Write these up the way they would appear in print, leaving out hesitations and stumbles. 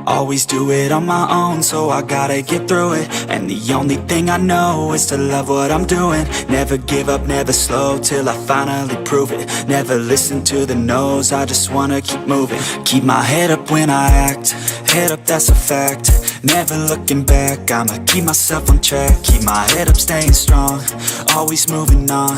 Always do it on my own, so I gotta get through it. And the only thing I know is to love what I'm doing. Never give up, never slow, till I finally prove it. Never listen to the no's, I just wanna keep moving. Keep my head up when I act, head up, that's a fact. Never looking back, I'ma keep myself on track. Keep my head up, staying strong, always moving on.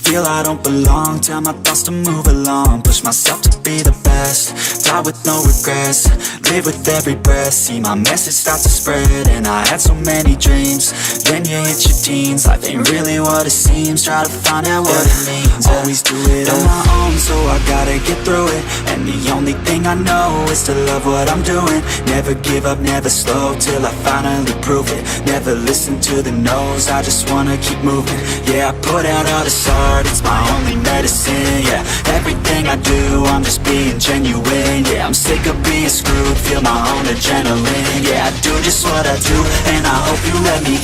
Feel I don't belong, tell my thoughts to move along. Push myself to be the best, die with no regrets. Live with every breath, see my message start to spread. And I had so many dreams, then you hit your teens. Life ain't really what it seems, try to find out what it means. Always do it on my own, so I gotta get through it. And the only thing I know is to love what I'm doing. Never give up, never slow, till I finally prove it. Never listen to the no's, I just wanna keep moving. Yeah, I put out all this art, it's my only medicine. Yeah, everything I do, I'm just being genuine. Yeah, I'm sick of being screwed, feel my own adrenaline. Yeah, I do just what I do, and I hope you let me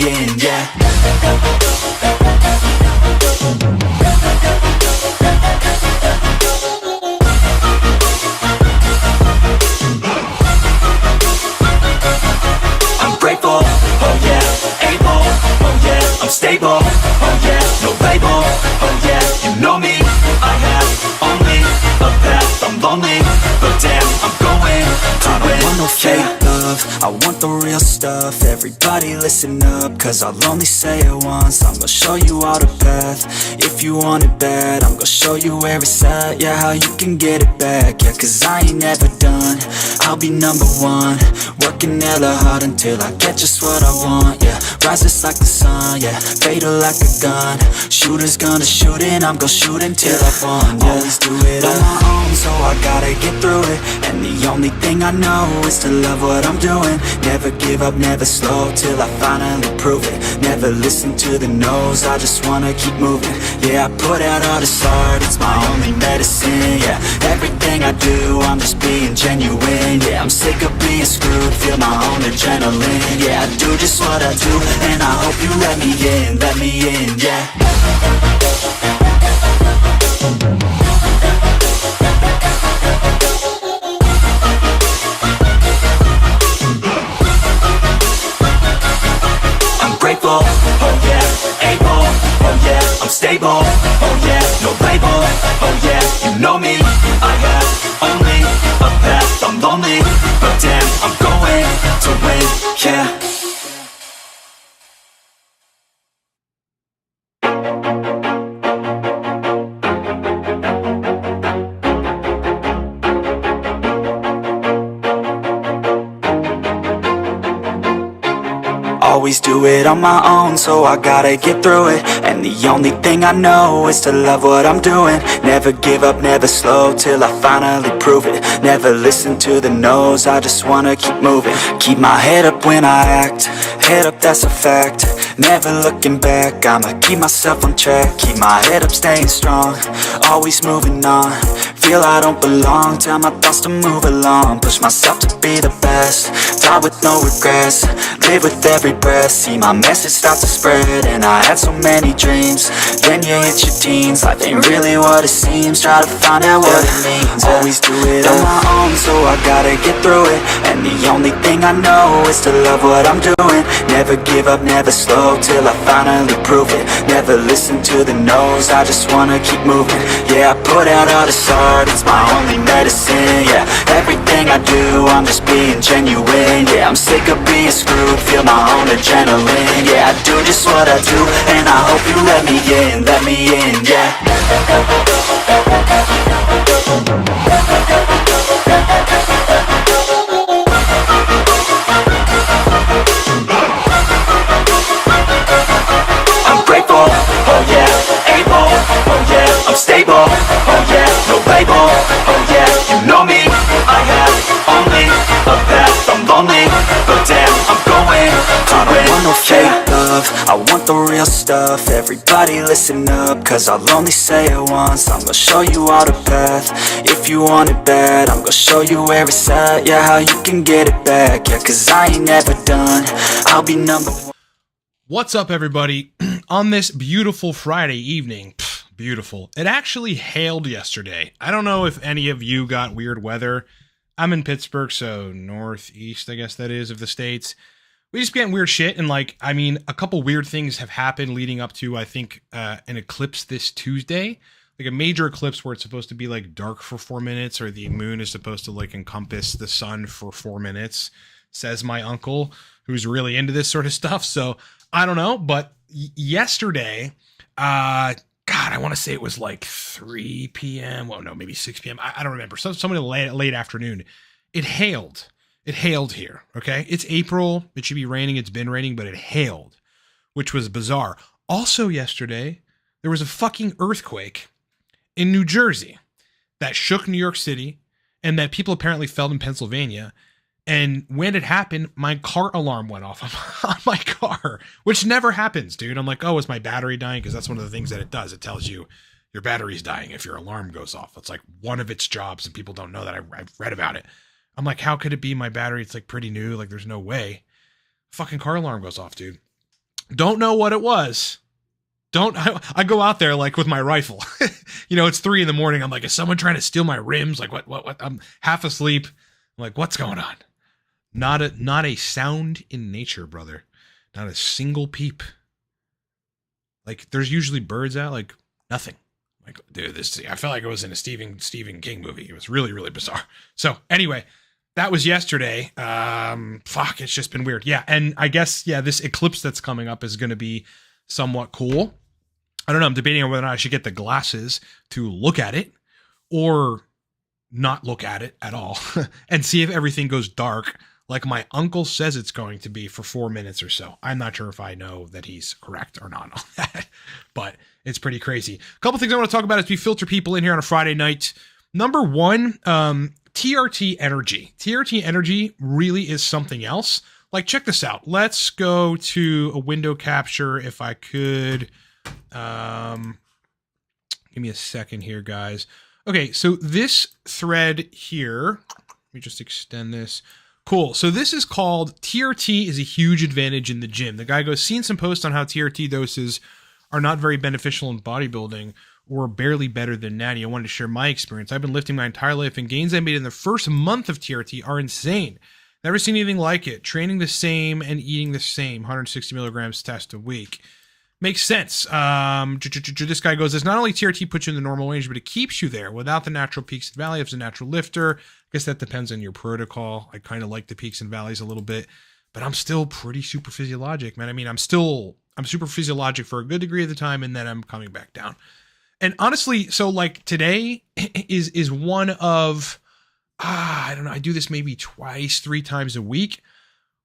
in, yeah. I'm grateful, oh yeah, able, oh yeah, I'm stable, oh yeah, no label, oh yeah, you know me, I have only a path, I'm lonely, but damn, I'm going to win. I don't want no fake love, I want the real stuff. Everybody listen up, cause I'll only say it once. I'm gonna show you all the path, if you want it bad. I'm gonna show you where it's at, yeah, how you can get it back. Yeah, cause I ain't never done, I'll be number one. Working hella hard until I get just what I want, yeah. Rises like the sun, yeah, fatal like a gun. Shooter's gonna shoot and I'm gonna shoot until I won, yeah. Always do it on my own, so I gotta get through it. And the only thing I know is to love what I'm doing. Never give up, never slow, till I finally prove it. Never listen to the no's, I just wanna keep moving. Yeah, I put out all this art, it's my only medicine. Yeah, everything I do, I'm just being genuine. Yeah, I'm sick of being screwed, feel my own adrenaline. Yeah, I do just what I do, and I hope you let me in, yeah. Grateful, oh yeah, able, oh yeah, I'm stable, oh yeah, no label, oh yeah, you know me, I have only a path, I'm lonely, but damn, I'm going to win, yeah. Always do it on my own, so I gotta get through it. And the only thing I know is to love what I'm doing. Never give up, never slow, till I finally prove it. Never listen to the no's, I just wanna keep moving. Keep my head up when I act, head up, that's a fact. Never looking back, I'ma keep myself on track. Keep my head up, staying strong, always moving on. Feel I don't belong, tell my thoughts to move along. Push myself to be the best, die with no regrets. Live with every breath, see my message start to spread. And I had so many dreams, then you hit your teens. Life ain't really what it seems, try to find out what it means. Always do it on my own, so I gotta get through it. And the only thing I know is to love what I'm doing. Never give up, never slow, till I finally prove it. Never listen to the no's, I just wanna keep moving. Yeah, I put out all this art, it's my only medicine. Yeah, everything I do, I'm just being genuine. Yeah, I'm sick of being screwed, feel my own adrenaline. Yeah, I do just what I do, and I hope you let me in, yeah. I'm grateful, oh yeah, able, oh yeah, I'm stable, oh yeah, no label, oh yeah, you know me, I have only a path, I'm lonely, but damn, I'm going to win. I don't want no fake love, I want the real stuff. Everybody listen up, cause I'll only say it once. I'm gonna show you all the path, if you want it bad. I'm gonna show you where it's at, yeah, how you can get it back. Yeah, cause I ain't never done, I'll be number one. What's up, everybody? On this beautiful Friday evening, beautiful. It actually hailed yesterday. I don't know if any of you got weird weather. I'm in Pittsburgh, so northeast, I guess that is, of the States. We just getting weird shit, and a couple weird things have happened leading up to, I think, an eclipse this Tuesday. Like a major eclipse where it's supposed to be like dark for 4 minutes, or the moon is supposed to like encompass the sun for 4 minutes, says my uncle, who's really into this sort of stuff. So I don't know, but yesterday, I want to say it was like 3 p.m. Well, no, maybe 6 p.m. I don't remember. Some of the late afternoon. It hailed. It hailed here, okay? It's April. It should be raining. It's been raining, but it hailed, which was bizarre. Also yesterday, there was a fucking earthquake in New Jersey that shook New York City and that people apparently felt in Pennsylvania. And when it happened, my car alarm went off on my car, which never happens, dude. I'm like, oh, is my battery dying? Because that's one of the things that it does. It tells you your battery's dying if your alarm goes off. It's like one of its jobs, and people don't know that. I've read about it. I'm like, how could it be my battery? It's like pretty new. Like, there's no way. Fucking car alarm goes off, dude. Don't know what it was. I go out there like with my rifle. It's 3 a.m. I'm like, is someone trying to steal my rims? Like, what? I'm half asleep. I'm like, what's going on? Not a sound in nature, brother. Not a single peep. Like, there's usually birds out, like nothing. Like, dude, I felt like I was in a Stephen King movie. It was really, really bizarre. So anyway, that was yesterday. It's just been weird. Yeah, and I guess, this eclipse that's coming up is going to be somewhat cool. I don't know. I'm debating on whether or not I should get the glasses to look at it or not look at it at all and see if everything goes dark like my uncle says it's going to be for 4 minutes or so. I'm not sure if I know that he's correct or not on that, but it's pretty crazy. A couple things I want to talk about as we filter people in here on a Friday night. Number one, TRT energy. TRT energy really is something else. Like, check this out. Let's go to a window capture if I could. Give me a second here, guys. Okay, so this thread here, let me just extend this. Cool. So this is called TRT is a huge advantage in the gym. The guy goes, seen some posts on how TRT doses are not very beneficial in bodybuilding or barely better than natty. I wanted to share my experience. I've been lifting my entire life, and gains I made in the first month of TRT are insane. Never seen anything like it. Training the same and eating the same. 160 milligrams test a week. Makes sense. This guy goes, it's not only TRT puts you in the normal range, but it keeps you there without the natural peaks and valleys as a natural lifter. I guess that depends on your protocol. I kind of like the peaks and valleys a little bit, but I'm still pretty super physiologic, man. I mean, I'm super physiologic for a good degree of the time, and then I'm coming back down. And honestly, so like today is one of, I don't know, I do this maybe 3 times a week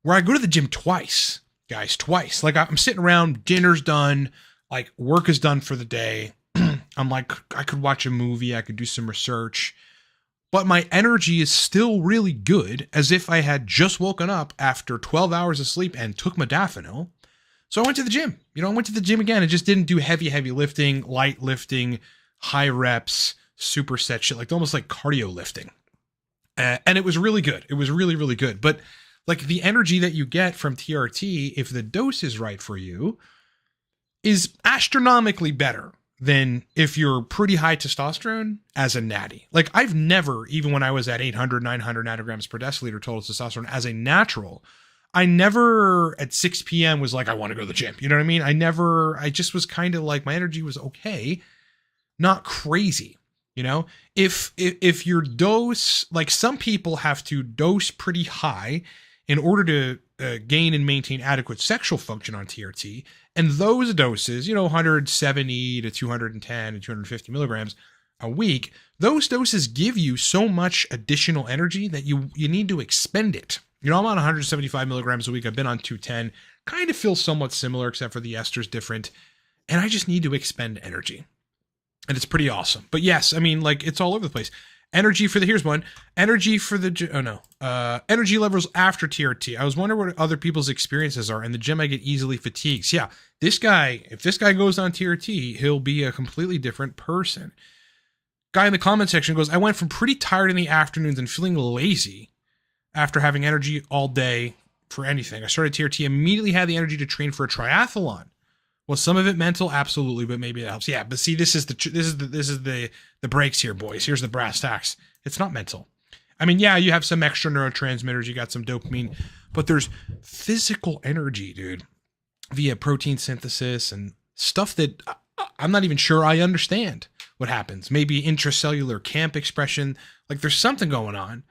where I go to the gym twice. Guys, twice. Like, I'm sitting around, dinner's done, like work is done for the day. I'm like, I could watch a movie, I could do some research, but my energy is still really good, as if I had just woken up after 12 hours of sleep and took modafinil. So I went to the gym. I went to the gym again and just didn't do heavy lifting, light lifting, high reps, superset shit, like almost like cardio lifting. And it was really good. It was really, really good. But like, the energy that you get from TRT, if the dose is right for you, is astronomically better than if you're pretty high testosterone as a natty. Like, I've never, even when I was at 800, 900 nanograms per deciliter total testosterone as a natural, I never at 6 p.m. was like, I want to go to the gym. You know what I mean? I just was kind of like, my energy was okay, not crazy. If your dose, like, some people have to dose pretty high in order to gain and maintain adequate sexual function on TRT. And those doses, 170 to 210 and 250 milligrams a week, those doses give you so much additional energy that you need to expend it. I'm on 175 milligrams a week. I've been on 210. Kind of feels somewhat similar, except for the ester's different. And I just need to expend energy. And it's pretty awesome. But yes, I mean, like, it's all over the place. Energy for energy levels after TRT. I was wondering what other people's experiences are. In the gym, I get easily fatigued. So yeah, if this guy goes on TRT, he'll be a completely different person. Guy in the comment section goes, I went from pretty tired in the afternoons and feeling lazy after having energy all day for anything. I started TRT, immediately had the energy to train for a triathlon. Was some of it mental? Absolutely, but maybe it helps. Yeah, but see, this is the breaks here, boys. Here's the brass tacks. It's not mental. I mean, yeah, you have some extra neurotransmitters, you got some dopamine, but there's physical energy, dude, via protein synthesis and stuff that I'm not even sure I understand what happens. Maybe intracellular camp expression. Like there's something going on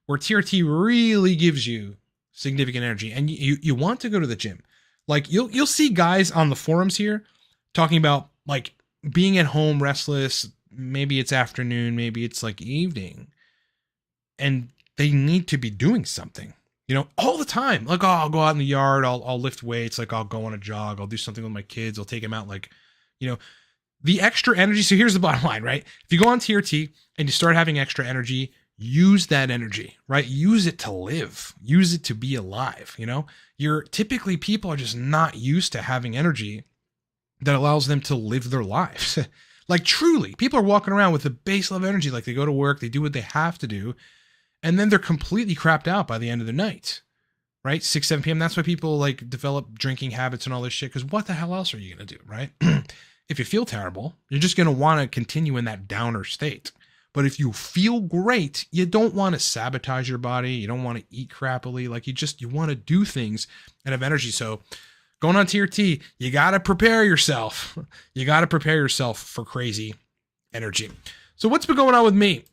where TRT really gives you significant energy, and you want to go to the gym. Like you'll see guys on the forums here talking about like being at home restless. Maybe it's afternoon, maybe it's like evening, and they need to be doing something, you know, all the time. Like, oh, I'll go out in the yard, I'll lift weights, like I'll go on a jog, I'll do something with my kids, I'll take them out, like, you know, the extra energy. So here's the bottom line, right? If you go on TRT and you start having extra energy, use that energy, right? Use it to live, use it to be alive. You know, typically people are just not used to having energy that allows them to live their lives. Like truly, people are walking around with a base level energy. Like they go to work, they do what they have to do, and then they're completely crapped out by the end of the night, right? 6, 7 p.m. That's why people like develop drinking habits and all this shit. Because what the hell else are you going to do, right? If you feel terrible, you're just going to want to continue in that downer state. But if you feel great, you don't want to sabotage your body. You don't want to eat crappily. Like you want to do things and have energy. So going on TRT, you got to prepare yourself. You got to prepare yourself for crazy energy. So what's been going on with me?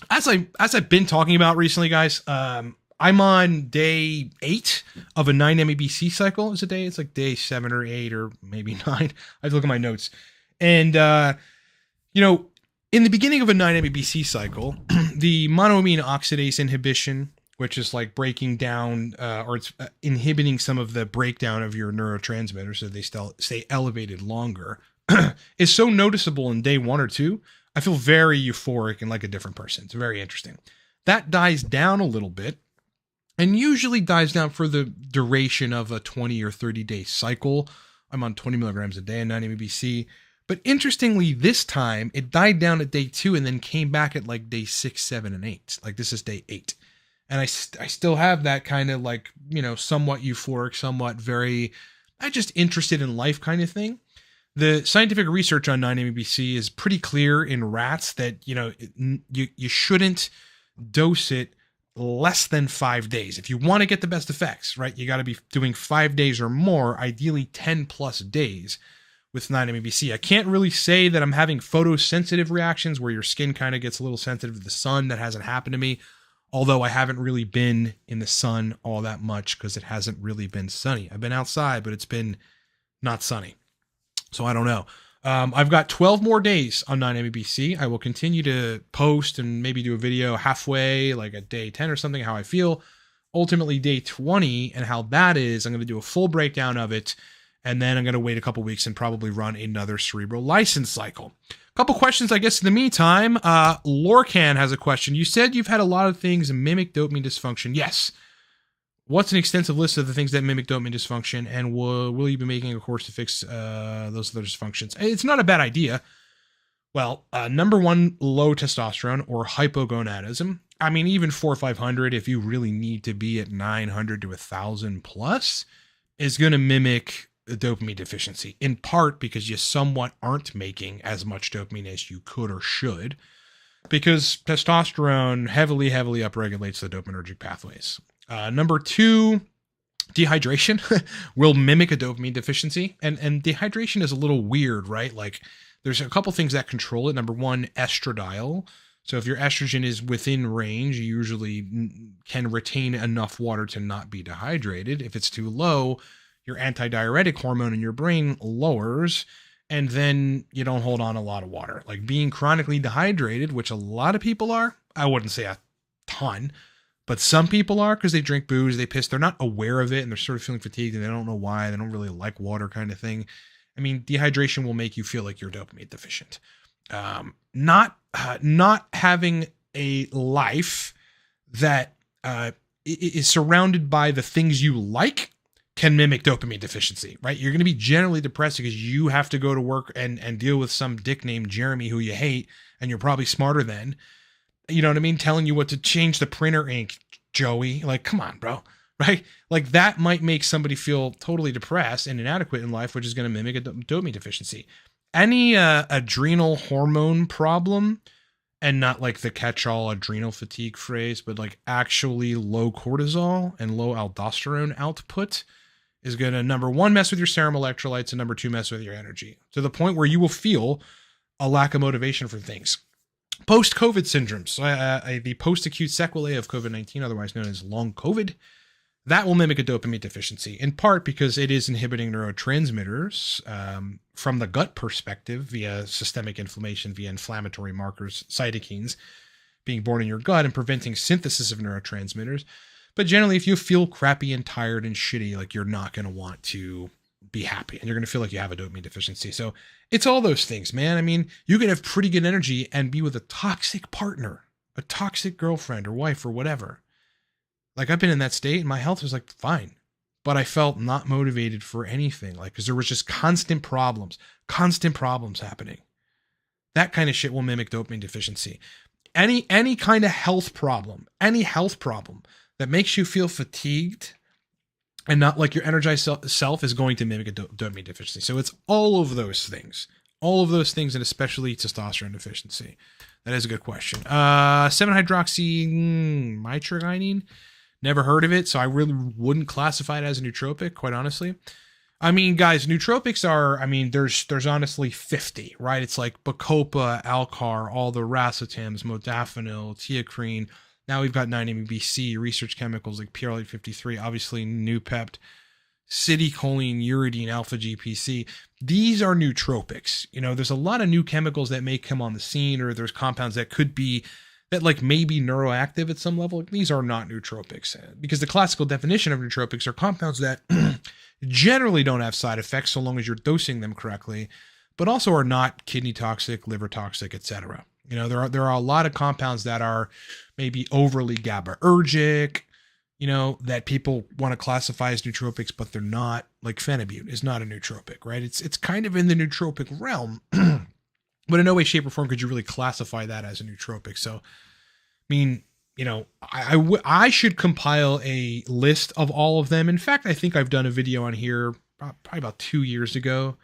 As I've been talking about recently, guys, I'm on day 8 of a 9 MEBC cycle. Is it day? It's like day 7 or 8 or maybe 9. I have to look at my notes. And, you know, in the beginning of a 9 MEBC cycle, the monoamine oxidase inhibition, which is like breaking down or it's inhibiting some of the breakdown of your neurotransmitters so they stay elevated longer, is so noticeable in day 1 or 2. I feel very euphoric and like a different person. It's very interesting. That dies down a little bit and usually dies down for the duration of a 20 or 30 day cycle. I'm on 20 milligrams a day in 9 MEBC. But interestingly, this time it died down at day 2 and then came back at like day 6, 7, and 8. Like this is day 8. And I still have that kind of like, you know, somewhat euphoric, somewhat very, I just interested in life kind of thing. The scientific research on 9-MEBC is pretty clear in rats that, you know, you shouldn't dose it less than 5 days. If you want to get the best effects, right, you got to be doing 5 days or more, ideally 10 plus days with 9-MEBC. I can't really say that I'm having photosensitive reactions where your skin kind of gets a little sensitive to the sun. That hasn't happened to me. Although I haven't really been in the sun all that much because it hasn't really been sunny. I've been outside, but it's been not sunny. So I don't know. I've got 12 more days on 9-MEBC. I will continue to post and maybe do a video halfway, like at day 10 or something, how I feel. Ultimately, day 20 and how that is, I'm going to do a full breakdown of it. And then I'm going to wait a couple weeks and probably run another cerebral license cycle. Couple questions, I guess, in the meantime. Lorcan has a question. You said you've had a lot of things mimic dopamine dysfunction. Yes. What's an extensive list of the things that mimic dopamine dysfunction, and will you be making a course to fix those other dysfunctions? It's not a bad idea. Well, number 1, low testosterone or hypogonadism. I mean, even 400 or 500, if you really need to be at 900 to 1,000 plus, is going to mimic the dopamine deficiency, in part because you somewhat aren't making as much dopamine as you could or should, because testosterone heavily upregulates the dopaminergic pathways. Number 2, dehydration will mimic a dopamine deficiency. And dehydration is a little weird, right? Like there's a couple things that control it. Number 1, estradiol. So if your estrogen is within range, you usually can retain enough water to not be dehydrated. If it's too low, your antidiuretic hormone in your brain lowers, and then you don't hold on a lot of water. Like being chronically dehydrated, which a lot of people are, I wouldn't say a ton, but some people are because they drink booze, they piss, they're not aware of it, and they're sort of feeling fatigued, and they don't know why, they don't really like water kind of thing. I mean, dehydration will make you feel like you're dopamine deficient. Not having a life that is surrounded by the things you like can mimic dopamine deficiency, right? You're going to be generally depressed because you have to go to work and deal with some dick named Jeremy who you hate, and you're probably smarter than, you know what I mean? Telling you what to change the printer ink, Joey. Like, come on, bro. right? Like that might make somebody feel totally depressed and inadequate in life, which is going to mimic a dopamine deficiency. Any adrenal hormone problem, and not like the catch-all adrenal fatigue phrase, but like actually low cortisol and low aldosterone output, is going to, number one, mess with your serum electrolytes, and number two, mess with your energy to the point where you will feel a lack of motivation for things. Post-COVID syndromes, the post-acute sequelae of COVID-19, otherwise known as long COVID, that will mimic a dopamine deficiency, in part because it is inhibiting neurotransmitters from the gut perspective via systemic inflammation, via inflammatory markers, cytokines being born in your gut and preventing synthesis of neurotransmitters. But generally, if you feel crappy and tired and shitty, like you're not going to want to be happy and you're going to feel like you have a dopamine deficiency. So it's all those things, man. I mean, you can have pretty good energy and be with a toxic partner, a toxic girlfriend or wife or whatever. Like I've been in that state and my health was like fine, but I felt not motivated for anything. Like, cause there was just constant problems happening. That kind of shit will mimic dopamine deficiency. Any kind of health problem that makes you feel fatigued and not like your energized self is going to mimic a dopamine deficiency. So it's all of those things, and especially testosterone deficiency. That is a good question. 7-hydroxy mitragynine. Never heard of it, so I really wouldn't classify it as a nootropic, quite honestly. I mean, guys, nootropics are, I mean, there's honestly 50, right? It's like Bacopa, Alcar, all the racetams, modafinil, teacrine. Now we've got 9-MeBC, research chemicals like PRL853, obviously Noopept, citicoline, uridine, alpha-GPC. These are nootropics. You know, there's a lot of new chemicals that may come on the scene, or there's compounds that could be, that like may be neuroactive at some level. These are not nootropics, because the classical definition of nootropics are compounds that generally don't have side effects so long as you're dosing them correctly, but also are not kidney toxic, liver toxic, etc. You know, there are a lot of compounds that are maybe overly GABAergic, you know, that people want to classify as nootropics, but they're not. Like phenibut is not a nootropic, right? It's kind of in the nootropic realm, but in no way, shape, or form could you really classify that as a nootropic. So, I mean, you know, I should compile a list of all of them. In fact, I think I've done a video on here probably about 2 years ago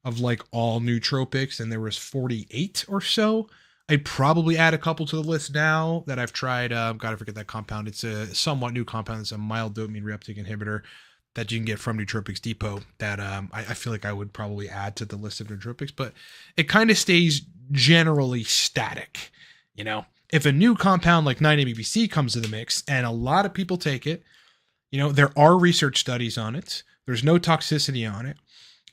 of like all nootropics, and there was 48 or so. I'd probably add a couple to the list now that I've tried. Gotta forget that compound. It's a somewhat new compound. It's a mild dopamine reuptake inhibitor that you can get from Nootropics Depot that I feel like I would probably add to the list of nootropics, but it kind of stays generally static. You know, if a new compound like 9-MeBC comes to the mix and a lot of people take it, you know, there are research studies on it. There's no toxicity on it.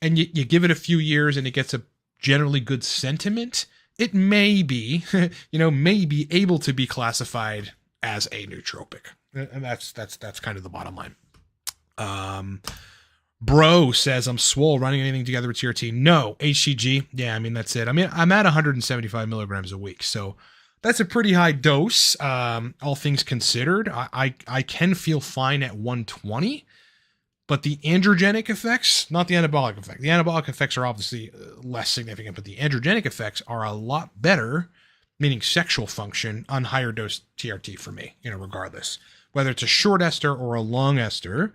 And you give it a few years and it gets a generally good sentiment, it may be, you know, may be able to be classified as a nootropic. And that's kind of the bottom line. Bro says, I'm swole, running anything together with TRT. No, HCG. Yeah, I mean, that's it. I mean, I'm at 175 milligrams a week. So that's a pretty high dose. All things considered, I can feel fine at 120, but the androgenic effects, not the anabolic effect. The anabolic effects are obviously less significant, but the androgenic effects are a lot better, meaning sexual function, on higher dose TRT for me, you know, regardless. Whether it's a short ester or a long ester,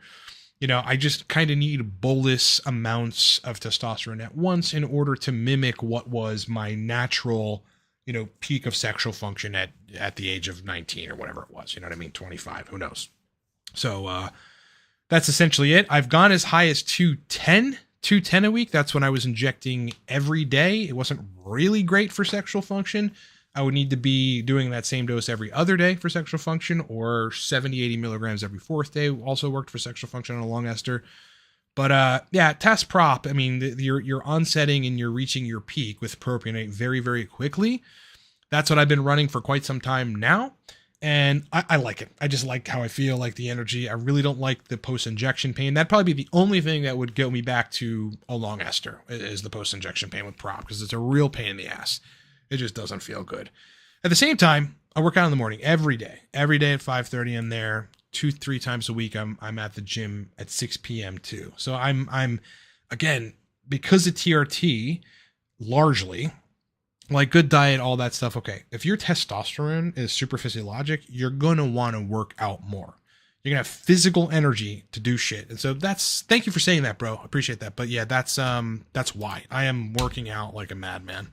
you know, I just kind of need bolus amounts of testosterone at once in order to mimic what was my natural, you know, peak of sexual function at the age of 19 or whatever it was, you know what I mean? 25, who knows? So, that's essentially it. I've gone as high as 210 a week. That's when I was injecting every day. It wasn't really great for sexual function. I would need to be doing that same dose every other day for sexual function, or 70, 80 milligrams every fourth day also worked for sexual function on a long ester. But yeah, test prop. I mean, you're onsetting and you're reaching your peak with propionate very, very quickly. That's what I've been running for quite some time now. And I like it. I just like how I feel, like the energy. I really don't like the post-injection pain. That'd probably be the only thing that would get me back to a long ester is the post-injection pain with prop, because it's a real pain in the ass. It just doesn't feel good. At the same time, I work out in the morning every day at 5:30. I'm there 2-3 times a week. I'm at the gym at 6 p.m. too. So I'm again, because of TRT, largely, like good diet, all that stuff. Okay. If your testosterone is super physiologic, you're going to want to work out more. You're gonna have physical energy to do shit. And so thank you for saying that, bro. I appreciate that. But yeah, that's why I am working out like a madman.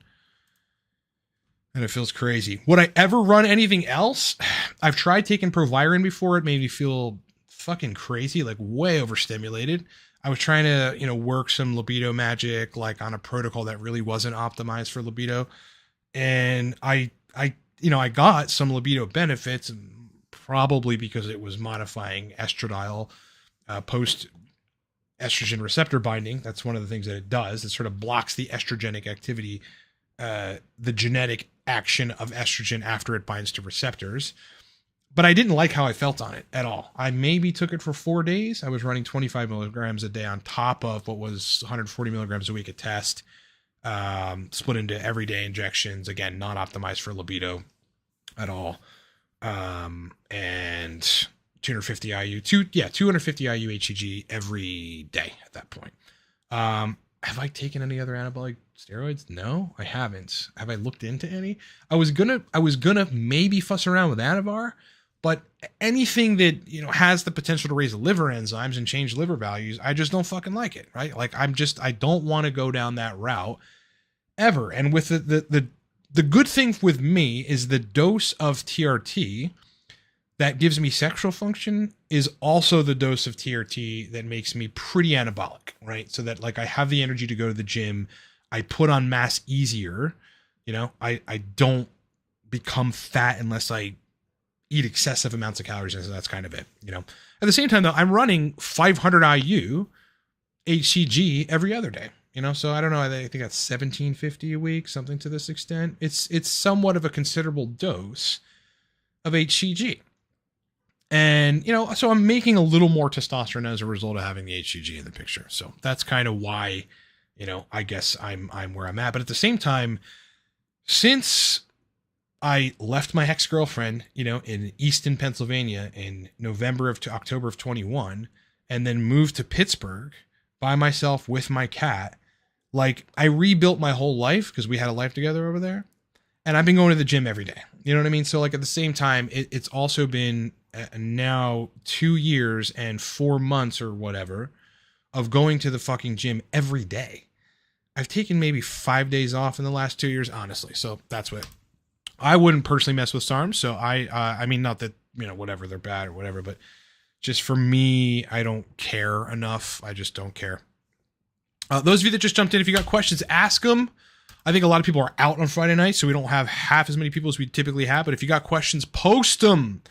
And it feels crazy. Would I ever run anything else? I've tried taking Proviron before. It made me feel fucking crazy, like way overstimulated. I was trying to, work some libido magic, like on a protocol that really wasn't optimized for libido. And I got some libido benefits, probably because it was modifying estradiol, post estrogen receptor binding. That's one of the things that it does. It sort of blocks the estrogenic activity, the genetic action of estrogen after it binds to receptors. But I didn't like how I felt on it at all. I maybe took it for 4 days. I was running 25 milligrams a day on top of what was 140 milligrams a week at test, split into everyday injections. Again, not optimized for libido at all. And 250 IU, 250 IU HCG every day at that point. Have I taken any other anabolic steroids? No, I haven't. Have I looked into any? I was gonna maybe fuss around with Anavar, but anything that, has the potential to raise liver enzymes and change liver values, I just don't fucking like it, right? Like I don't want to go down that route ever. And with the good thing with me is the dose of TRT that gives me sexual function is also the dose of TRT that makes me pretty anabolic, right? So that like I have the energy to go to the gym. I put on mass easier. I don't become fat unless I eat excessive amounts of calories. And so that's kind of it, At the same time though, I'm running 500 IU HCG every other day, so I don't know. I think that's 1750 a week, something to this extent. It's somewhat of a considerable dose of HCG. And, so I'm making a little more testosterone as a result of having the HCG in the picture. So that's kind of why, I guess I'm where I'm at. But at the same time, since I left my ex-girlfriend, in Easton, Pennsylvania in October of 21, and then moved to Pittsburgh by myself with my cat, like I rebuilt my whole life because we had a life together over there. And I've been going to the gym every day. You know what I mean? So like at the same time, it's also been now 2 years and 4 months or whatever of going to the fucking gym every day. I've taken maybe 5 days off in the last 2 years, honestly. So that's what I wouldn't personally mess with SARMs. So I mean, not that, whatever, they're bad or whatever, but just for me, I don't care enough. I just don't care. Those of you that just jumped in, if you got questions, ask them. I think a lot of people are out on Friday night, so we don't have half as many people as we typically have. But if you got questions, post them.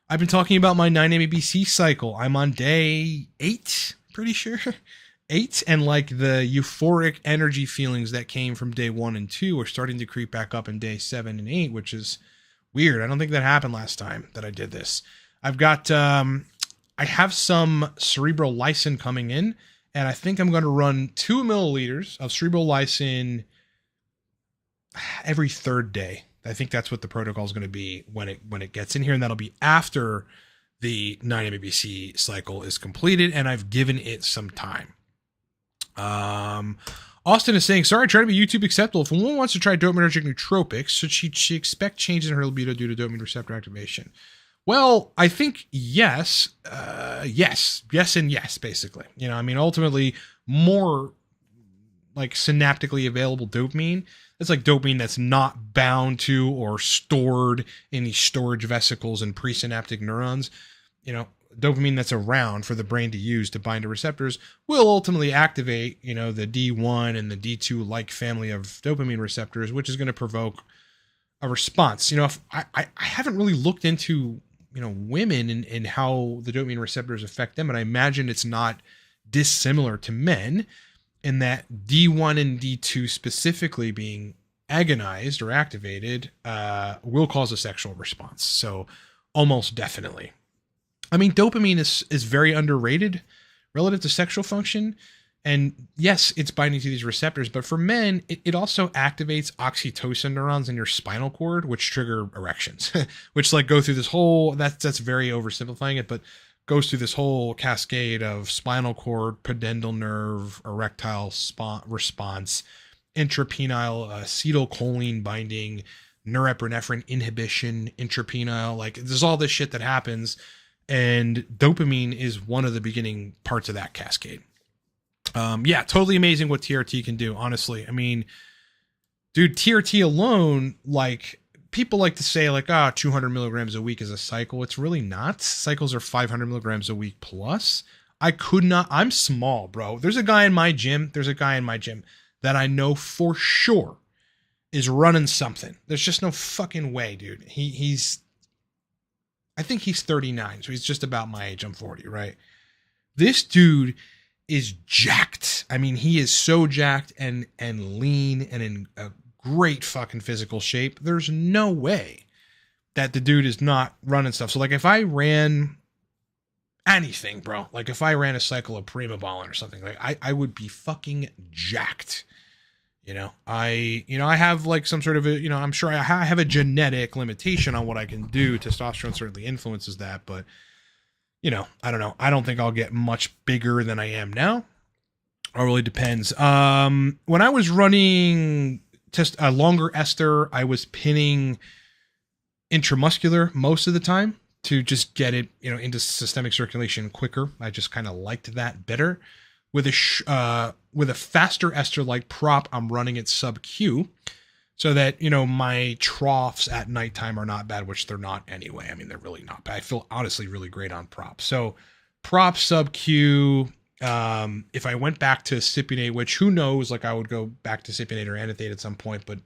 I've been talking about my 9-MABC cycle. I'm on day 8, pretty sure. 8, and like the euphoric energy feelings that came from day 1 and 2 are starting to creep back up in day 7 and 8, which is weird. I don't think that happened last time that I did this. I've got, I have some cerebral lysin coming in, and I think I'm going to run 2 milliliters of cerebral lysin every 3rd day. I think that's what the protocol is going to be when it gets in here, and that'll be after the 9-MABC cycle is completed, and I've given it some time. Austin is saying, sorry, trying to be YouTube acceptable. If a woman wants to try dopaminergic nootropics, should she expect changes in her libido due to dopamine receptor activation? Well, I think yes, and yes, basically. Ultimately, more like synaptically available dopamine. It's like dopamine that's not bound to or stored in these storage vesicles and presynaptic neurons. Dopamine that's around for the brain to use to bind to receptors will ultimately activate, the D1 and the D2 like family of dopamine receptors, which is going to provoke a response. If I haven't really looked into, women and how the dopamine receptors affect them, but I imagine it's not dissimilar to men, in that D1 and D2 specifically being agonized or activated will cause a sexual response. So almost definitely. I mean, dopamine is very underrated relative to sexual function. And yes, it's binding to these receptors, but for men, it also activates oxytocin neurons in your spinal cord, which trigger erections, which like go through this whole, that's very oversimplifying it, but goes through this whole cascade of spinal cord, pudendal nerve, erectile response, intrapenile acetylcholine binding, norepinephrine inhibition, intrapenile. Like there's all this shit that happens. And dopamine is one of the beginning parts of that cascade. Yeah, totally amazing what TRT can do, honestly. I mean, dude, TRT alone, like, people like to say, like, 200 milligrams a week is a cycle. It's really not. Cycles are 500 milligrams a week plus. I'm small, bro. There's a guy in my gym that I know for sure is running something. There's just no fucking way, dude. I think he's 39, so he's just about my age. I'm 40, right? This dude is jacked. I mean, he is so jacked and lean and in a great fucking physical shape. There's no way that the dude is not running stuff. So like if I ran anything, bro, like if I ran a cycle of Prima Ballin or something, like I would be fucking jacked. I have like some sort of I'm sure I have a genetic limitation on what I can do. Testosterone certainly influences that, but I don't know. I don't think I'll get much bigger than I am now. It really depends. When I was running a longer ester, I was pinning intramuscular most of the time to just get it, into systemic circulation quicker. I just kind of liked that better. With a faster ester like prop, I'm running it sub Q so that, my troughs at nighttime are not bad, which they're not anyway. I mean, they're really not bad. I feel honestly really great on prop. So prop sub Q, if I went back to cypionate, which who knows, like I would go back to cypionate or anethate at some point, but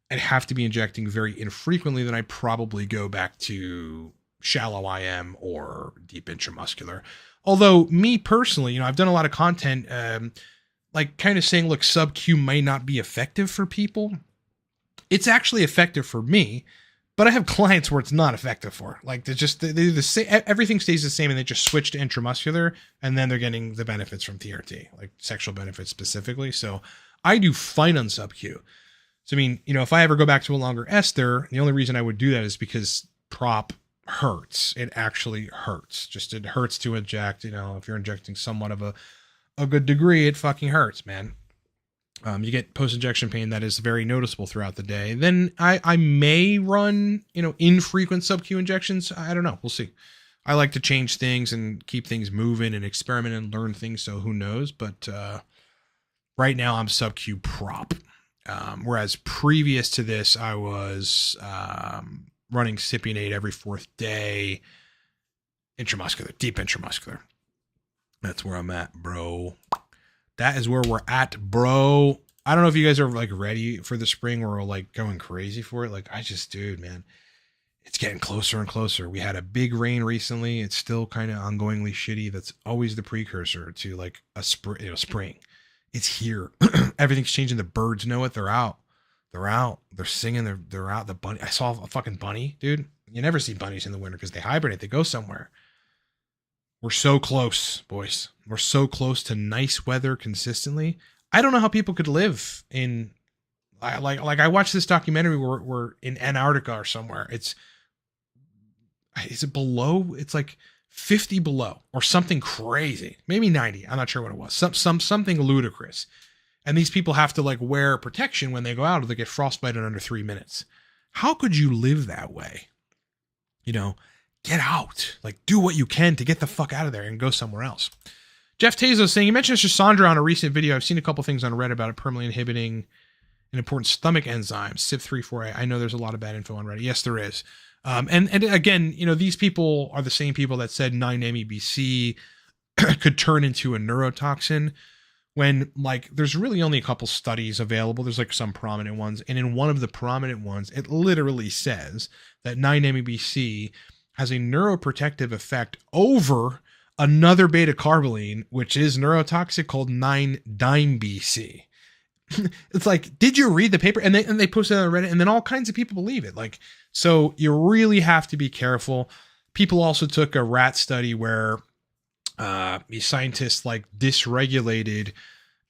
I'd have to be injecting very infrequently, then I'd probably go back to shallow IM or deep intramuscular. Although me personally, I've done a lot of content, like kind of saying, look, sub Q may not be effective for people. It's actually effective for me, but I have clients where it's not effective for. Like they do the same, everything stays the same, and they just switch to intramuscular, and then they're getting the benefits from TRT, like sexual benefits specifically. So I do fine on sub Q. So I mean, if I ever go back to a longer ester, the only reason I would do that is because prop hurts. It actually hurts. Just it hurts to inject. If you're injecting somewhat of a good degree, it fucking hurts, man. You get post-injection pain that is very noticeable throughout the day. Then I may run, infrequent sub-Q injections. I don't know. We'll see. I like to change things and keep things moving and experiment and learn things. So who knows? But right now I'm sub-Q prop. Whereas previous to this, I was running cypionate every fourth day, intramuscular, deep intramuscular. That's where I'm at, bro. That is where we're at, bro. I don't know if you guys are like ready for the spring or we're like going crazy for it. Like dude, man, it's getting closer and closer. We had a big rain recently. It's still kind of ongoingly shitty. That's always the precursor to like a spring. It's here. Everything's changing. The birds know it. They're out. They're singing. They're out. The bunny. I saw a fucking bunny, dude. You never see bunnies in the winter because they hibernate. They go somewhere. We're so close, boys. We're so close to nice weather consistently. I don't know how people could live in, like I watched this documentary where we're in Antarctica or somewhere. Is it below? It's like 50 below or something crazy. Maybe 90. I'm not sure what it was. Something ludicrous. And these people have to like wear protection when they go out or they get frostbite in under 3 minutes. How could you live that way? Get out. Like, do what you can to get the fuck out of there and go somewhere else. Jeff Tazo saying, you mentioned Sandra on a recent video. I've seen a couple things on Reddit about it permanently inhibiting an important stomach enzyme, CYP3/4A. I know there's a lot of bad info on Reddit. Yes, there is. And again, these people are the same people that said 9-MEBC could turn into a neurotoxin when like there's really only a couple studies available. There's like some prominent ones. And in one of the prominent ones, it literally says that 9-MEBC has a neuroprotective effect over another beta-carboline, which is neurotoxic, called 9-DimeBC. It's like, did you read the paper? And they posted it on Reddit, and then all kinds of people believe it. Like, so you really have to be careful. People also took a rat study where these scientists like dysregulated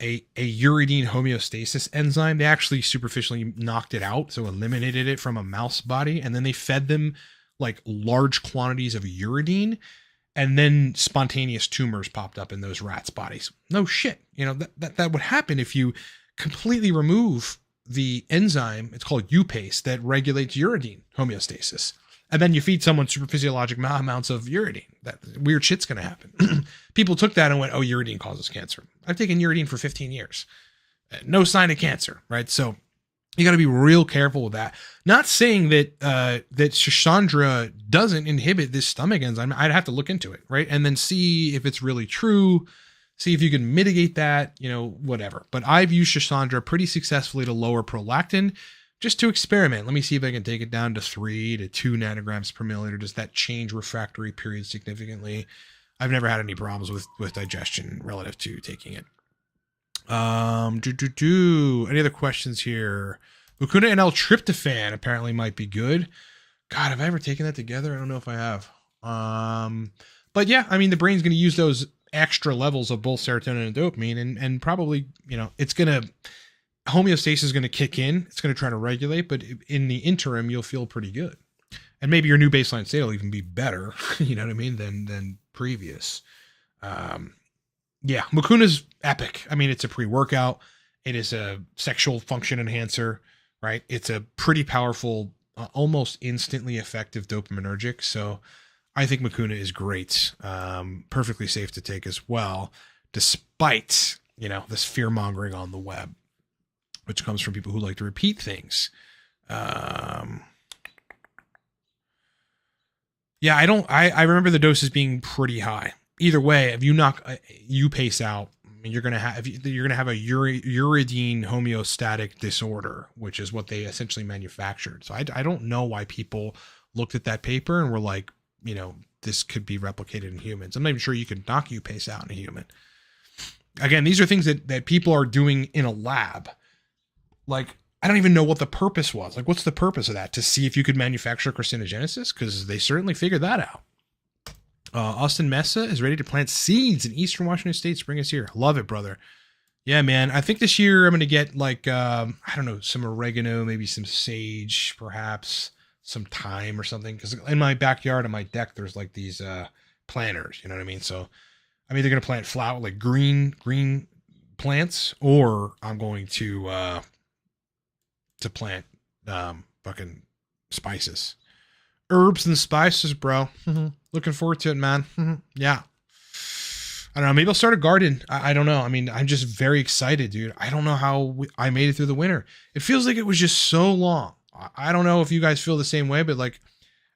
a uridine homeostasis enzyme. They actually superficially knocked it out, so eliminated it from a mouse body, and then they fed them like large quantities of uridine, and then spontaneous tumors popped up in those rats' bodies. No shit. That would happen if you completely remove the enzyme. It's called upase that regulates uridine homeostasis. and then you feed someone super physiologic amounts of uridine, that weird shit's going to happen. People took that and went, oh, uridine causes cancer. I've taken uridine for 15 years. No sign of cancer, right? So you got to be real careful with that. Not saying that that Shashandra doesn't inhibit this stomach enzyme. I'd have to look into it, right? And then see if it's really true. See if you can mitigate that, whatever. But I've used Shashandra pretty successfully to lower prolactin, just to experiment. Let me see if I can take it down to 3 to 2 nanograms per milliliter. Does that change refractory period significantly? I've never had any problems with digestion relative to taking it. Any other questions here? Mucuna and L-tryptophan apparently might be good. God, have I ever taken that together? I don't know if I have. But yeah, I mean, the brain's going to use those extra levels of both serotonin and dopamine, and probably, it's going to, homeostasis is going to kick in. It's going to try to regulate, but in the interim, you'll feel pretty good. And maybe your new baseline state will even be better, you know what I mean, than previous. Yeah, Mucuna's epic. I mean, it's a pre-workout. It is a sexual function enhancer, right? It's a pretty powerful, almost instantly effective dopaminergic. So I think Mucuna is great. Perfectly safe to take as well, despite, this fear mongering on the web, which comes from people who like to repeat things. Yeah, I remember the doses being pretty high. Either way, if you knock pace out, you're gonna have a uridine homeostatic disorder, which is what they essentially manufactured. So I don't know why people looked at that paper and were like, this could be replicated in humans. I'm not even sure you could knock pace out in a human. Again, these are things that people are doing in a lab. Like, I don't even know what the purpose was. Like, what's the purpose of that? To see if you could manufacture carcinogenesis? Because they certainly figured that out. Austin Mesa is ready to plant seeds in Eastern Washington State. Spring is here. Love it, brother. Yeah, man. I think this year I'm going to get some oregano, maybe some sage, perhaps some thyme or something. Because in my backyard on my deck, there's like these planters. You know what I mean? So I'm either going to plant flower, like green plants, or I'm going to plant fucking spices. Herbs and spices, bro. Looking forward to it, man. Yeah. I don't know. Maybe I'll start a garden. I don't know. I mean, I'm just very excited, dude. I don't know how I made it through the winter. It feels like it was just so long. I don't know if you guys feel the same way, but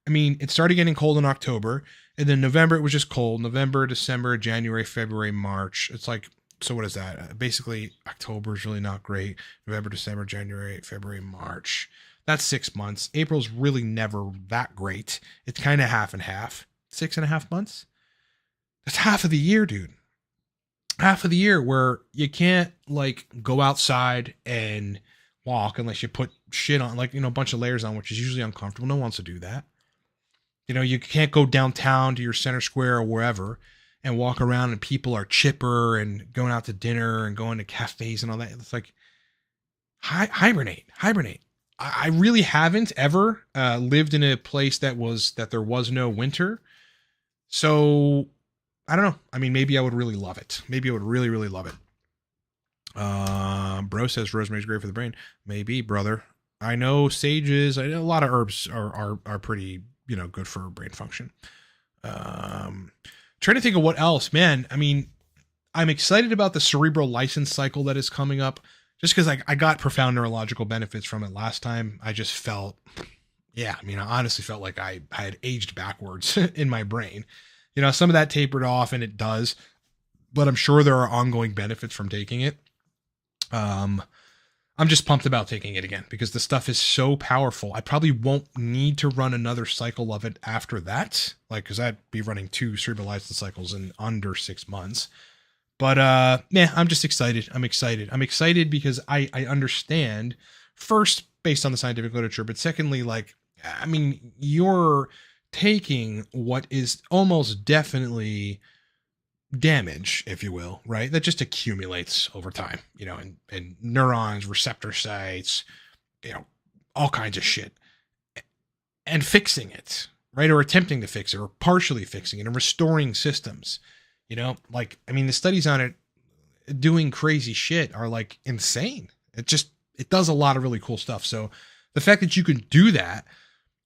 it started getting cold in October, and then November, it was just cold. November, December, January, February, March. It's like, so what is that? Basically, October is really not great. November, December, January, February, March. That's 6 months. April's really never that great. It's kind of half and half. 6.5 months. That's half of the year, dude. Half of the year where you can't go outside and walk unless you put shit on, a bunch of layers on, which is usually uncomfortable. No one wants to do that. You can't go downtown to your center square or wherever and walk around and people are chipper and going out to dinner and going to cafes and all that. It's like, hibernate. I really haven't ever lived in a place that there was no winter. So I don't know. I mean, maybe I would really love it. Maybe I would really, really love it. Bro says rosemary's great for the brain. Maybe, brother. I know sages. I know a lot of herbs are pretty, good for brain function. Trying to think of what else, man. I mean, I'm excited about the cerebral license cycle that is coming up. Just because I got profound neurological benefits from it last time. I just felt, I honestly felt like I had aged backwards in my brain. Some of that tapered off, and it does, but I'm sure there are ongoing benefits from taking it. I'm just pumped about taking it again because the stuff is so powerful. I probably won't need to run another cycle of it after that, because I'd be running 2 cerebral license cycles in under 6 months. But I'm just excited. I'm excited because I understand, first, based on the scientific literature, but secondly, you're taking what is almost definitely damage, if you will, right? That just accumulates over time, and neurons, receptor sites, all kinds of shit, and fixing it, right? Or attempting to fix it, or partially fixing it, and restoring systems. The studies on it doing crazy shit are insane. It does a lot of really cool stuff. So the fact that you can do that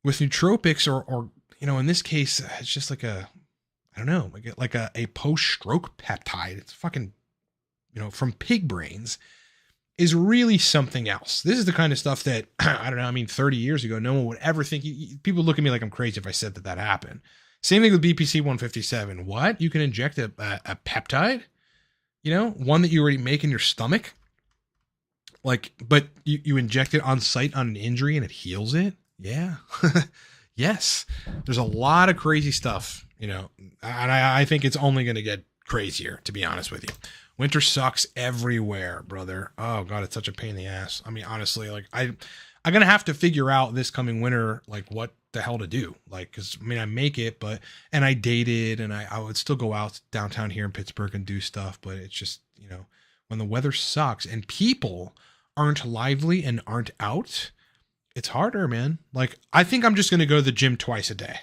with nootropics or in this case, it's just like I don't know, like a post-stroke peptide. It's fucking, from pig brains, is really something else. This is the kind of stuff that, I don't know, I mean, 30 years ago, no one would ever think. People look at me like I'm crazy if I said that happened. Same thing with BPC 157. What? You can inject a peptide? One that you already make in your stomach? But you inject it on site on an injury and it heals it? Yeah. Yes. There's a lot of crazy stuff, and I think it's only going to get crazier, to be honest with you. Winter sucks everywhere, brother. Oh God, it's such a pain in the ass. I mean, honestly, I'm going to have to figure out this coming winter, what the hell to do. Cause I make it, and I dated and I would still go out downtown here in Pittsburgh and do stuff, but it's just, when the weather sucks and people aren't lively and aren't out, it's harder, man. I think I'm just going to go to the gym twice a day.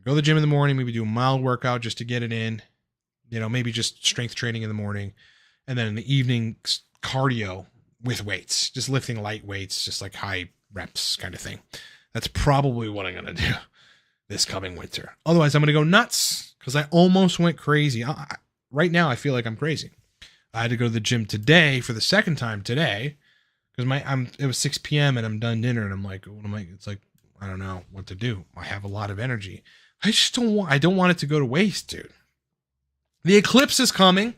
Go to the gym in the morning, maybe do a mild workout just to get it in, maybe just strength training in the morning. And then in the evening, cardio with weights, just lifting light weights, just high reps kind of thing. That's probably what I'm going to do this coming winter. Otherwise, I'm going to go nuts because I almost went crazy. Right now, I feel like I'm crazy. I had to go to the gym today for the second time today because it was 6 p.m. and I'm done dinner and I'm like, what am I? It's like, I don't know what to do. I have a lot of energy. I don't want it to go to waste, dude. The eclipse is coming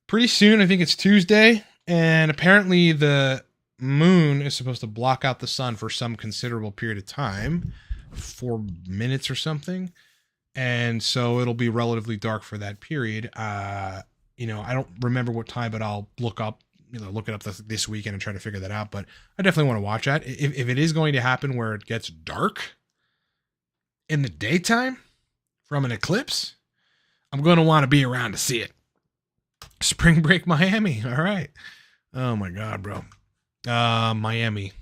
pretty soon. I think it's Tuesday. And apparently the moon is supposed to block out the sun for some considerable period of time, 4 minutes or something. And so it'll be relatively dark for that period. I don't remember what time, but I'll look it up this weekend and try to figure that out. But I definitely want to watch that. If it is going to happen where it gets dark in the daytime from an eclipse, I'm going to want to be around to see it. Spring break Miami. All right. Oh my God, bro. Miami.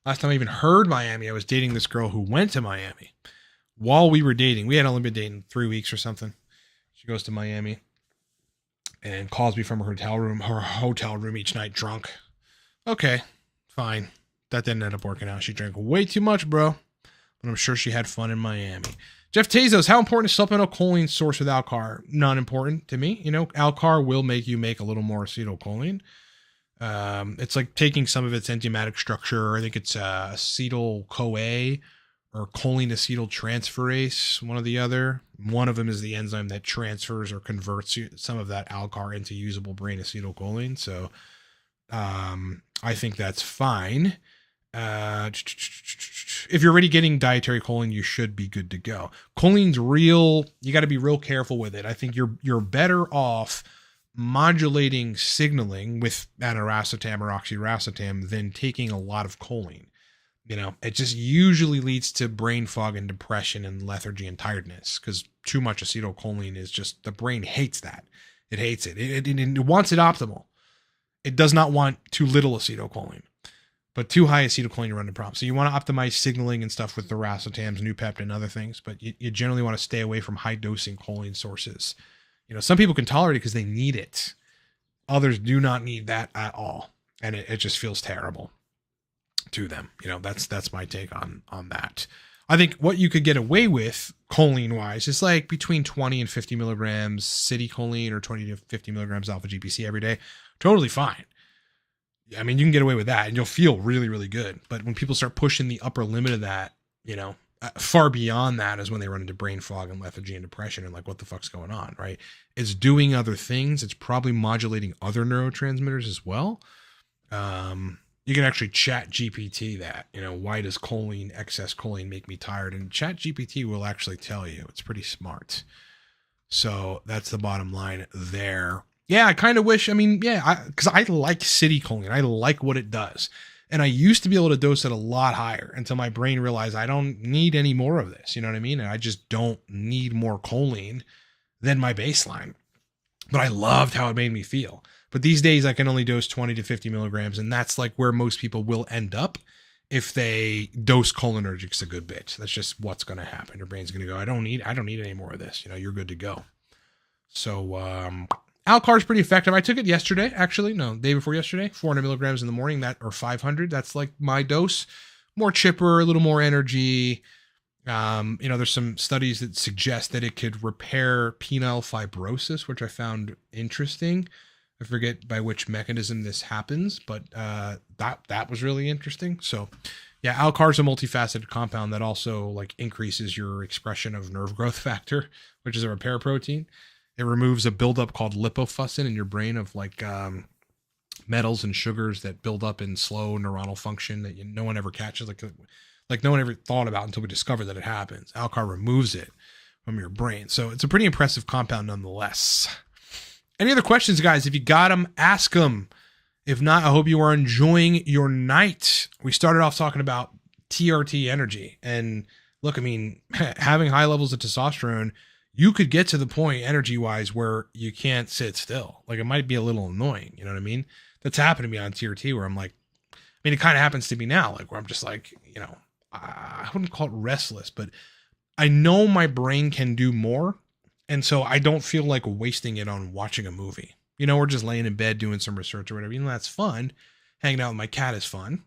Last time I even heard Miami, I was dating this girl who went to Miami. While we were dating, we had only been dating 3 weeks or something. She goes to Miami and calls me from her hotel room each night drunk. Okay, fine. That didn't end up working out. She drank way too much, bro. But I'm sure she had fun in Miami. Jeff Tezos, how important is supplemental choline source with Alcar? Not important to me. Alcar will make you make a little more acetylcholine. It's like taking some of its enzymatic structure. I think it's acetyl-CoA or choline acetyltransferase, one or the other. One of them is the enzyme that transfers or converts some of that Alcar into usable brain acetylcholine. So I think that's fine. If you're already getting dietary choline, you should be good to go. Choline's real. You got to be real careful with it. I think you're better off modulating signaling with aniracetam or oxiracetam than taking a lot of choline. It just usually leads to brain fog and depression and lethargy and tiredness because too much acetylcholine is just, the brain hates that. It hates it. It wants it optimal. It does not want too little acetylcholine. But too high acetylcholine, you run into problems. So you want to optimize signaling and stuff with the racetams, Noopept, and other things, but you generally want to stay away from high dosing choline sources. Some people can tolerate it because they need it. Others do not need that at all. And it just feels terrible to them. That's my take on that. I think what you could get away with choline wise is between 20 and 50 milligrams city choline or 20 to 50 milligrams alpha GPC every day. Totally fine. I mean, you can get away with that and you'll feel really, really good. But when people start pushing the upper limit of that, far beyond that is when they run into brain fog and lethargy and depression and what the fuck's going on, right? It's doing other things. It's probably modulating other neurotransmitters as well. You can actually chat GPT that, why does excess choline make me tired? And chat GPT will actually tell you. It's pretty smart. So that's the bottom line there. Yeah, I kind of wish, because I like city choline. I like what it does. And I used to be able to dose it a lot higher until my brain realized I don't need any more of this. You know what I mean? And I just don't need more choline than my baseline. But I loved how it made me feel. But these days I can only dose 20 to 50 milligrams. And that's where most people will end up if they dose cholinergics a good bit. That's just what's going to happen. Your brain's going to go, I don't need any more of this. You're good to go. So, Alcar is pretty effective. I took it yesterday, actually. No, day before yesterday. 400 milligrams in the morning, or 500. That's my dose. more chipper, a little more energy. There's some studies that suggest that it could repair penile fibrosis, which I found interesting. I forget by which mechanism this happens, but that was really interesting. So yeah, Alcar is a multifaceted compound that also like increases your expression of nerve growth factor, which is a repair protein. It removes a buildup called lipofuscin in your brain of like metals and sugars that build up in slow neuronal function that no one ever catches, like no one ever thought about until we discovered that it happens. Alcar removes it from your brain. So it's a pretty impressive compound nonetheless. Any other questions, guys? If you got them, ask them. If not, I hope you are enjoying your night. We started off talking about TRT energy. And look, I mean, having high levels of testosterone, you could get to the point energy-wise where you can't sit still. Like, it might be a little annoying. You know what I mean? That's happened to me on TRT where I'm like, I mean, it kind of happens to me now, like where I'm just like, I wouldn't call it restless, but I know my brain can do more. And so I don't feel like wasting it on watching a movie. We're just laying in bed doing some research or whatever. That's fun. Hanging out with my cat is fun.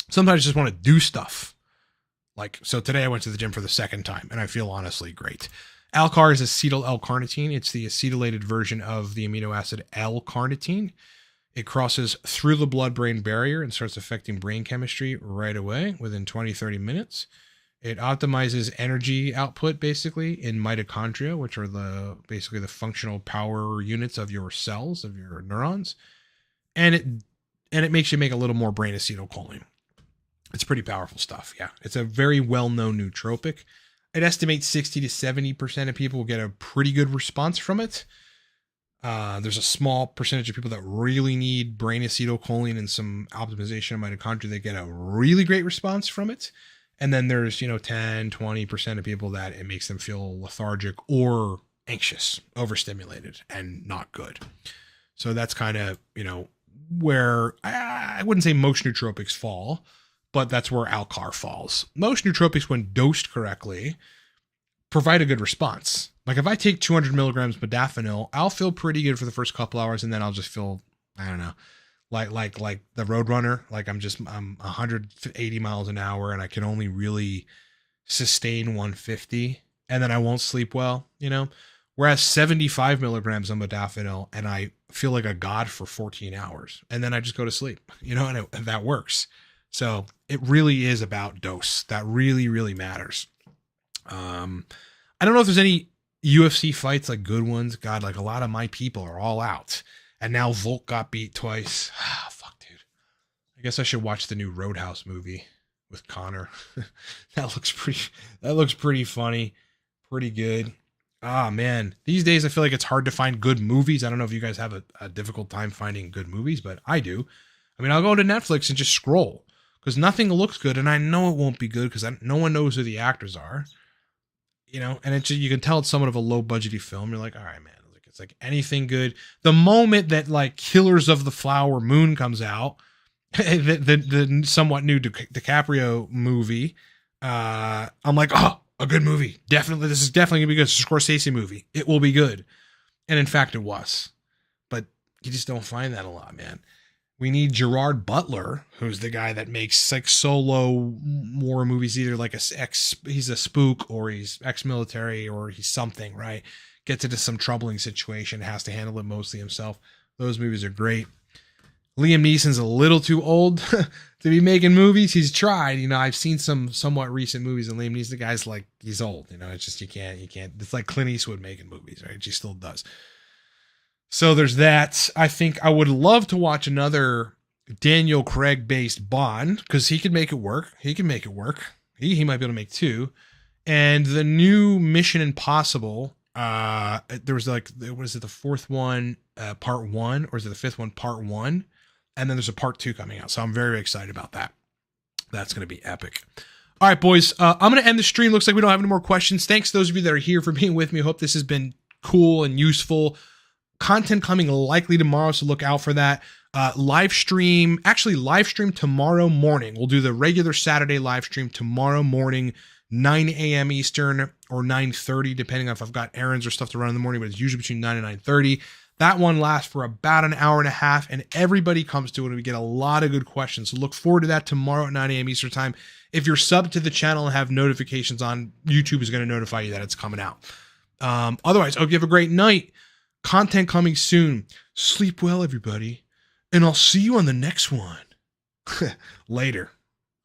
Sometimes I just want to do stuff. So today I went to the gym for the second time and I feel honestly great. Alcar is acetyl L-carnitine. It's the acetylated version of the amino acid L-carnitine. It crosses through the blood-brain barrier and starts affecting brain chemistry right away within 20-30 minutes. It optimizes energy output basically in mitochondria, which are basically the functional power units of your cells, of your neurons. And it makes you make a little more brain acetylcholine. It's pretty powerful stuff. Yeah. It's a very well-known nootropic. It estimates 60 to 70% of people will get a pretty good response from it. There's a small percentage of people that really need brain acetylcholine and some optimization of mitochondria that get a really great response from it. And then there's, 10, 20% of people that it makes them feel lethargic or anxious, overstimulated, and not good. So that's kind of, where I wouldn't say most nootropics fall, but that's where Alcar falls. Most nootropics, when dosed correctly, provide a good response. Like if I take 200 milligrams modafinil, I'll feel pretty good for the first couple hours, and then I'll just feel, I don't know, like the Roadrunner, like I'm 180 miles an hour and I can only really sustain 150 and then I won't sleep well, whereas 75 milligrams of modafinil and I feel like a god for 14 hours and then I just go to sleep, and that works. So it really is about dose. That really, really matters. I don't know if there's any UFC fights, like good ones. God, like a lot of my people are all out. And now Volk got beat twice. Fuck, dude. I guess I should watch the new Roadhouse movie with Connor. That looks pretty funny. Pretty good. Man. These days, I feel like it's hard to find good movies. I don't know if you guys have a difficult time finding good movies, but I do. I mean, I'll go to Netflix and just scroll because nothing looks good. And I know it won't be good because no one knows who the actors are. And you can tell it's somewhat of a low budgety film. You're like, all right, man. It's like anything good. The moment that like Killers of the Flower Moon comes out, the somewhat new DiCaprio movie, I'm like, oh, a good movie. Definitely. This is definitely gonna be good. It's a Scorsese movie. It will be good. And in fact, it was, but you just don't find that a lot, man. We need Gerard Butler, who's the guy that makes like solo war movies, either like he's a spook or he's ex-military or he's something, right? Gets into some troubling situation, has to handle it mostly himself. Those movies are great. Liam Neeson's a little too old to be making movies. He's tried, I've seen some somewhat recent movies, and Liam Neeson, the guy's like, he's old, it's just, you can't, it's like Clint Eastwood making movies, right? He still does. So there's that. I think I would love to watch another Daniel Craig based Bond because he could make it work. He can make it work. He might be able to make two. And the new Mission Impossible, there was was it the fourth one, part one, or is it the fifth one, part one? And then there's a part two coming out. So I'm very excited about that. That's going to be epic. All right, boys, I'm going to end the stream. Looks like we don't have any more questions. Thanks to those of you that are here for being with me. Hope this has been cool and useful. Content coming likely tomorrow, so look out for that. Live stream tomorrow morning. We'll do the regular Saturday live stream tomorrow morning, 9 a.m. Eastern or 9:30, depending on if I've got errands or stuff to run in the morning, but it's usually between 9 and 9:30. That one lasts for about an hour and a half, and everybody comes to it, and we get a lot of good questions. So look forward to that tomorrow at 9 a.m. Eastern time. If you're subbed to the channel and have notifications on, YouTube is going to notify you that it's coming out. Otherwise, I hope you have a great night. Content coming soon. Sleep well, everybody. And I'll see you on the next one. Later.